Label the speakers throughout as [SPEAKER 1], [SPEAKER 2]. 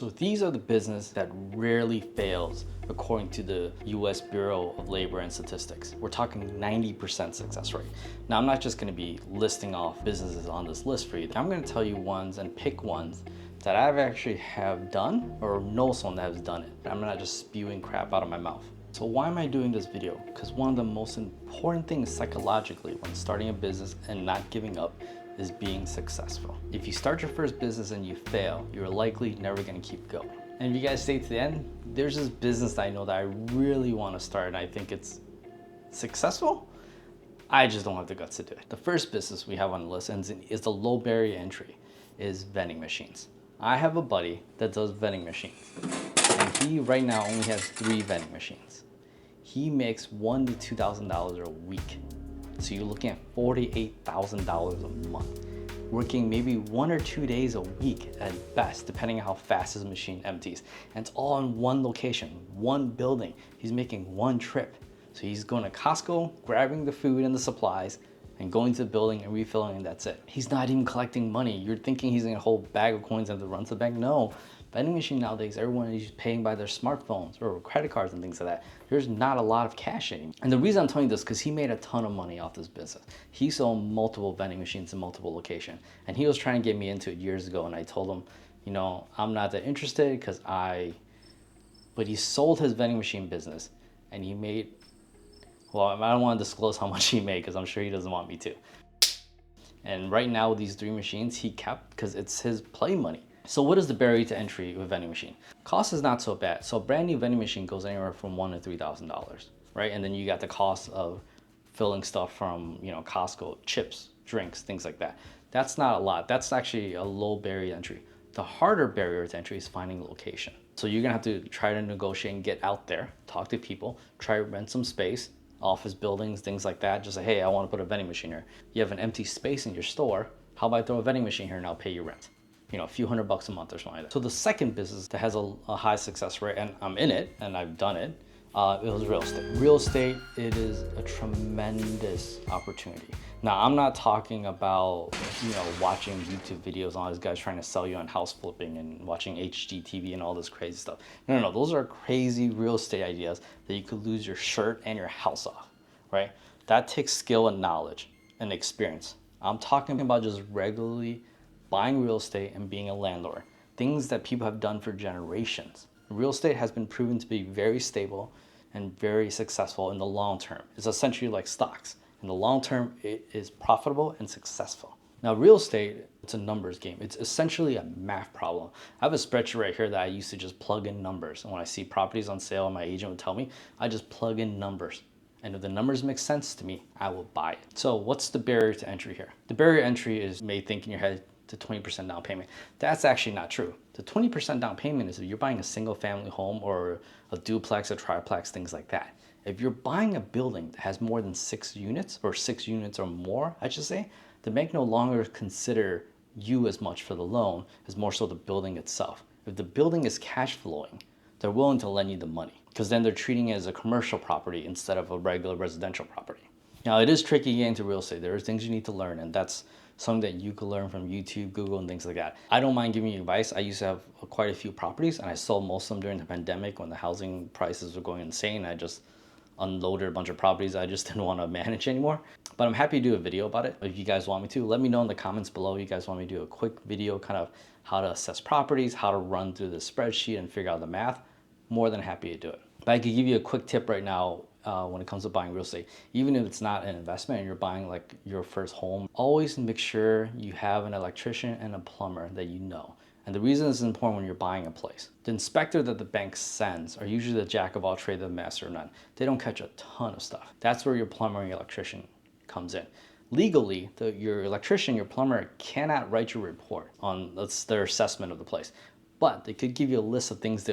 [SPEAKER 1] So these are the business that rarely fails according to the US Bureau of Labor and Statistics. We're talking 90% success rate. Now I'm not just gonna be listing off businesses on this list for you. I'm gonna tell you ones and pick ones that I've actually have done or know someone that has done it. I'm not just spewing crap out of my mouth. So why am I doing this video? Because one of the most important things psychologically when starting a business and not giving up is being successful. If you start your first business and you fail, you're likely never gonna keep going. And if you guys stay to the end, there's this business that I know that I really wanna start and I think it's successful. I just don't have the guts to do it. The first business we have on the list is the low barrier entry, is vending machines. I have a buddy that does vending machines and he right now only has 3 vending machines. He makes $1,000 to $2,000 a week. So you're looking at $48,000 a month, working maybe 1 or 2 days a week at best, depending on how fast his machine empties. And it's all in one location, one building. He's making one trip. So he's going to Costco, grabbing the food and the supplies, and going to the building and refilling, and that's it. He's not even collecting money. You're thinking he's gonna hold a bag of coins and have to run to the bank. No. Vending machine nowadays, everyone is paying by their smartphones or credit cards and things like that. There's not a lot of cash anymore. And the reason I'm telling you this is because he made a ton of money off this business. He sold multiple vending machines in multiple locations. And he was trying to get me into it years ago. And I told him, you know, I'm not that interested but he sold his vending machine business and he made, well, I don't want to disclose how much he made because I'm sure he doesn't want me to. And right now with these 3 machines, he kept because it's his play money. So what is the barrier to entry with vending machine? Cost is not so bad. So a brand new vending machine goes anywhere from $1,000 to $3,000, right? And then you got the cost of filling stuff from, you know, Costco, chips, drinks, things like that. That's not a lot. That's actually a low barrier to entry. The harder barrier to entry is finding location. So you're gonna have to try to negotiate and get out there, talk to people, try to rent some space, office buildings, things like that. Just say, hey, I want to put a vending machine here. You have an empty space in your store. How about I throw a vending machine here and I'll pay you rent? You know, a few $100 a month or something like that. So the second business that has a high success rate, and I'm in it and I've done it, it was real estate. Real estate, it is a tremendous opportunity. Now, I'm not talking about, you know, watching YouTube videos on all these guys trying to sell you on house flipping and watching HGTV and all this crazy stuff. No, those are crazy real estate ideas that you could lose your shirt and your house off, right? That takes skill and knowledge and experience. I'm talking about just regularly buying real estate and being a landlord, things that people have done for generations. Real estate has been proven to be very stable and very successful in the long term. It's essentially like stocks. In the long term, it is profitable and successful. Now, real estate, it's a numbers game. It's essentially a math problem. I have a spreadsheet right here that I used to just plug in numbers. And when I see properties on sale, my agent would tell me, I just plug in numbers. And if the numbers make sense to me, I will buy it. So what's the barrier to entry here? The barrier to entry is, you may think in your head, to 20% down payment. That's actually not true. The 20% down payment is if you're buying a single family home or a duplex, a triplex, things like that. If you're buying a building that has more than 6 units or 6 units or more, I should say, the bank no longer consider you as much for the loan, as more so the building itself. If the building is cash flowing, they're willing to lend you the money because then they're treating it as a commercial property instead of a regular residential property. Now, it is tricky getting into real estate. There are things you need to learn, and that's something that you can learn from YouTube, Google, and things like that. I don't mind giving you advice. I used to have quite a few properties, and I sold most of them during the pandemic when the housing prices were going insane. I just unloaded a bunch of properties I just didn't want to manage anymore. But I'm happy to do a video about it. If you guys want me to, let me know in the comments below. You guys want me to do a quick video, kind of how to assess properties, how to run through the spreadsheet and figure out the math. More than happy to do it. But I could give you a quick tip right now when it comes to buying real estate. Even if it's not an investment and you're buying like your first home, always make sure you have an electrician and a plumber that you know. And the reason this is important when you're buying a place. The inspector that the bank sends are usually the jack of all trades, the master of none. They don't catch a ton of stuff. That's where your plumber and your electrician comes in. Legally, your electrician, your plumber cannot write your report on their assessment of the place. But they could give you a list of things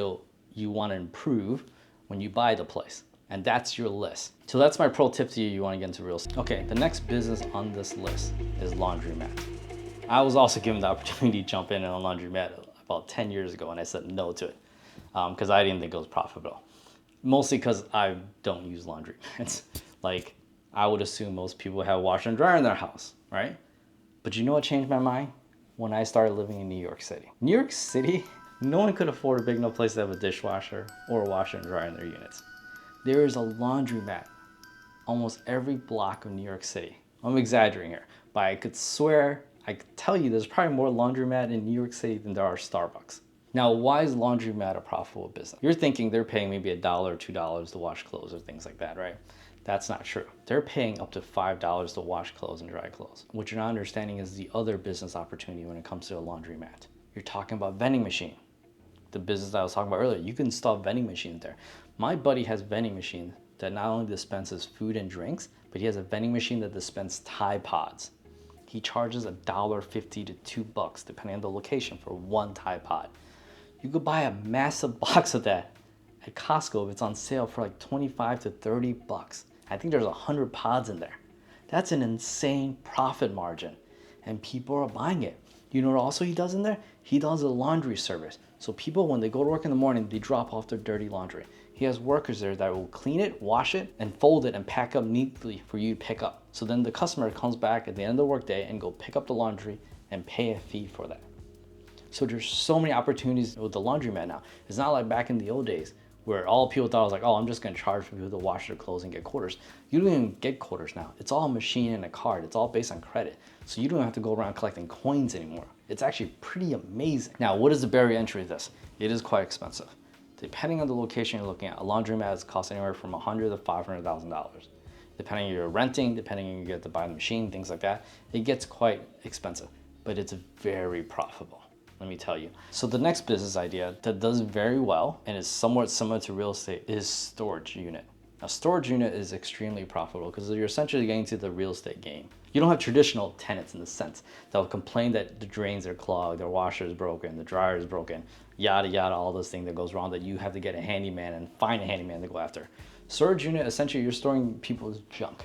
[SPEAKER 1] you want to improve when you buy the place. And that's your list. So that's my pro tip to you want to get into real estate. Okay, the next business on this list is laundromat. I was also given the opportunity to jump in on a laundromat about 10 years ago and I said no to it because I didn't think it was profitable. Mostly because I don't use laundromats. Like, I would assume most people have a washer and dryer in their house, right? But you know what changed my mind? When I started living in New York City. New York City, No one could afford a big enough place to have a dishwasher or a washer and dryer in their units. There is a laundromat almost every block of New York City. I'm exaggerating here, but I could swear, I could tell you there's probably more laundromat in New York City than there are Starbucks. Now, why is laundromat a profitable business? You're thinking they're paying maybe $1 or $2 to wash clothes or things like that, right? That's not true. They're paying up to $5 to wash clothes and dry clothes. What you're not understanding is the other business opportunity when it comes to a laundromat. You're talking about vending machine. The business that I was talking about earlier, you can install vending machines there. My buddy has vending machines that not only dispenses food and drinks, but he has a vending machine that dispenses Tide Pods. He charges $1.50 to $2 depending on the location for one Tide Pod. You could buy a massive box of that at Costco if it's on sale for like 25 to 30 bucks. I think there's 100 pods in there. That's an insane profit margin, and people are buying it. You know what also he does in there? He does a laundry service. So people, when they go to work in the morning, they drop off their dirty laundry. He has workers there that will clean it, wash it, and fold it and pack up neatly for you to pick up. So then the customer comes back at the end of the workday and go pick up the laundry and pay a fee for that. So there's so many opportunities with the laundromat now. It's not like back in the old days where all people thought was like, oh, I'm just gonna charge for people to wash their clothes and get quarters. You don't even get quarters now. It's all a machine and a card. It's all based on credit. So you don't have to go around collecting coins anymore. It's actually pretty amazing. Now, what is the barrier to entry to this? It is quite expensive. Depending on the location you're looking at, a laundromat costs anywhere from $100,000 to $500,000. Depending on you're renting, depending on you get to buy the machine, things like that, it gets quite expensive, but it's very profitable. Let me tell you. So the next business idea that does very well and is somewhat similar to real estate is storage unit. A storage unit is extremely profitable because you're essentially getting to the real estate game. You don't have traditional tenants in the sense that will complain that the drains are clogged, their washer is broken, the dryer is broken, yada yada, all those things that goes wrong that you have to get a handyman and find a handyman to go after. Storage unit, essentially you're storing people's junk.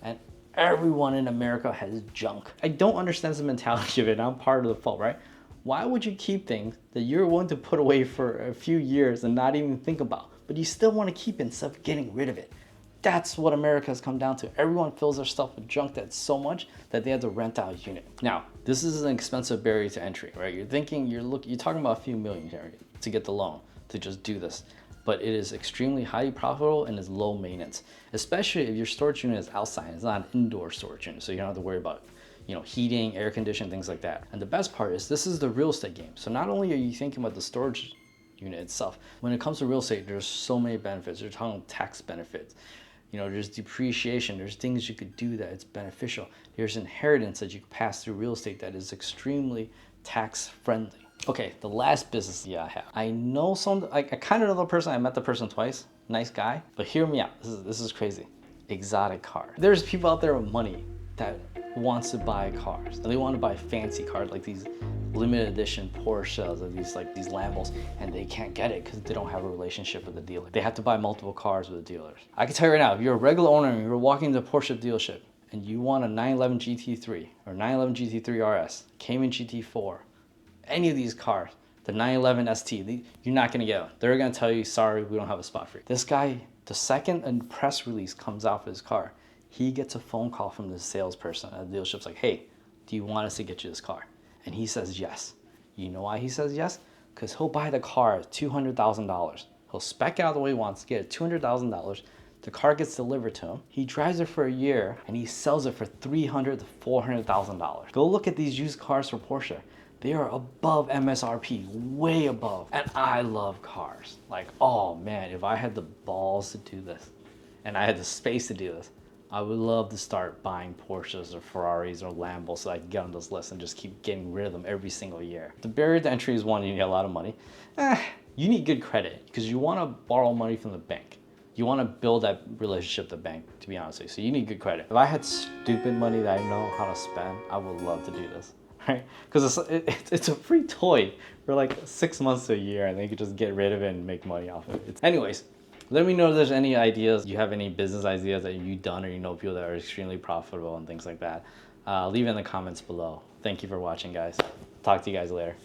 [SPEAKER 1] And everyone in America has junk. I don't understand the mentality of it. I'm part of the fault, right? Why would you keep things that you're willing to put away for a few years and not even think about, but you still want to keep it instead of getting rid of it? That's what America has come down to. Everyone fills their stuff with junk that's so much that they have to rent out a unit. Now, this is an expensive barrier to entry, right? You're talking about a few million here to get the loan to just do this. But it is extremely highly profitable and is low maintenance, especially if your storage unit is outside. It's not an indoor storage unit, so you don't have to worry about heating, air conditioning, things like that. And the best part is this is the real estate game. So not only are you thinking about the storage unit itself, when it comes to real estate, there's so many benefits. You're talking tax benefits. There's depreciation. There's things you could do that it's beneficial. There's inheritance that you can pass through real estate that is extremely tax friendly. Okay, the last business idea I have. I know I kind of know the person. I met the person twice. Nice guy. But hear me out. This is crazy. Exotic car. There's people out there with money that wants to buy cars. And they want to buy fancy cars like these limited edition Porsches or these Lambos, and they can't get it because they don't have a relationship with the dealer. They have to buy multiple cars with the dealers. I can tell you right now, if you're a regular owner and you're walking to a Porsche dealership and you want a 911 GT3 or 911 GT3 RS, Cayman GT4, any of these cars, the 911 ST, you're not gonna get them. They're gonna tell you, sorry, we don't have a spot for you. This guy, the second a press release comes out for his car, he gets a phone call from the salesperson at the dealership's like, hey, do you want us to get you this car? And he says yes. You know why he says yes? Because he'll buy the car at $200,000. He'll spec out the way he wants, get it $200,000. The car gets delivered to him. He drives it for a year and he sells it for $300,000 to $400,000. Go look at these used cars for Porsche. They are above MSRP, way above. And I love cars. Like, oh man, if I had the balls to do this and I had the space to do this, I would love to start buying Porsches or Ferraris or Lambos so I can get on this list and just keep getting rid of them every single year. The barrier to entry is one, you need a lot of money. You need good credit because you want to borrow money from the bank. You want to build that relationship with the bank, to be honest with you. So you need good credit. If I had stupid money that I know how to spend, I would love to do this, right? Because it's a free toy for like 6 months to a year and they could just get rid of it and make money off of it. Anyways, let me know if there's any ideas. You have any business ideas that you've done or you know people that are extremely profitable and things like that. Leave it in the comments below. Thank you for watching, guys. Talk to you guys later.